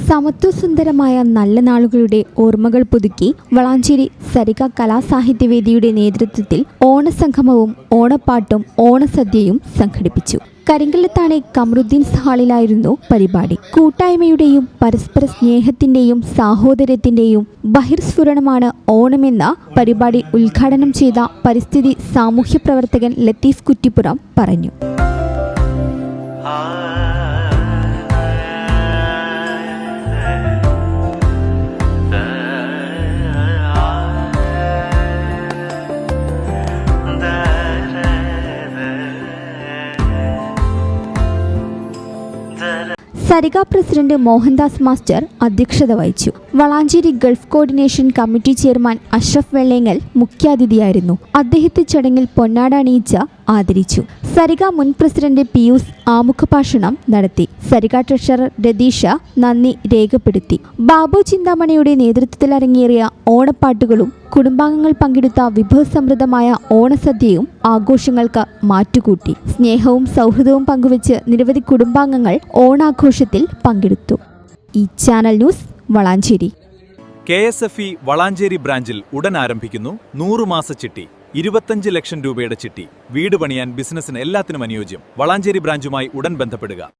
സമത്വസുന്ദരമായ നല്ല നാളുകളുടെ ഓർമ്മകൾ പുതുക്കി വളാഞ്ചേരി സരിക കലാസാഹിത്യവേദിയുടെ നേതൃത്വത്തിൽ ഓണസംഗമവും ഓണപ്പാട്ടും ഓണസദ്യയും സംഘടിപ്പിച്ചു. കരിങ്കല്ലത്താണെ കമറുദ്ദീൻ ഹാളിലായിരുന്നു പരിപാടി. കൂട്ടായ്മയുടെയും പരസ്പര സ്നേഹത്തിന്റെയും സാഹോദര്യത്തിന്റെയും ബഹിർസ്ഫുരണമാണ് ഓണമെന്ന പരിപാടി ഉദ്ഘാടനം ചെയ്ത പരിസ്ഥിതി സാമൂഹ്യ പ്രവർത്തകൻ ലത്തീഫ് കുറ്റിപ്പുറം പറഞ്ഞു. സരിക പ്രസിഡന്റ് മോഹൻദാസ് മാസ്റ്റർ അധ്യക്ഷത വഹിച്ചു. Valanchery gulf coordination committee chairman Ashraf Vellengal മുഖ്യാതിഥിയായിരുന്നു. അദ്ദേഹത്തെ ചടങ്ങിൽ പൊന്നാട അണിയിച്ച് ആദരിച്ചു. സരിക മുൻ പ്രസിഡന്റ് പിയൂസ് ആമുഖഭാഷണം നടത്തി. സരിക ട്രഷറർ രതീഷ നന്ദി രേഖപ്പെടുത്തി. ബാബു ചിന്താമണിയുടെ നേതൃത്വത്തിൽ അരങ്ങേറിയ ഓണപ്പാട്ടുകളും കുടുംബാംഗങ്ങൾ പങ്കെടുത്ത വിഭവസമൃദ്ധമായ ഓണസദ്യയും ആഘോഷങ്ങൾക്ക് മാറ്റുകൂട്ടി. സ്നേഹവും സൗഹൃദവും പങ്കുവച്ച് നിരവധി കുടുംബാംഗങ്ങൾ ഓണാഘോഷത്തിൽ പങ്കെടുത്തു. ഈ channel news Valanchery. KSFE Valanchery ബ്രാഞ്ചിൽ ഉടൻ ആരംഭിക്കുന്നു 100 മാസ ചിട്ടി. 25 ലക്ഷം രൂപയുടെ ചിട്ടി. വീട് പണിയാൻ, ബിസിനസ്സിന് എല്ലാത്തിനും അനുയോജ്യം. വളാഞ്ചേരി ബ്രാഞ്ചുമായി ഉടൻ ബന്ധപ്പെടുക.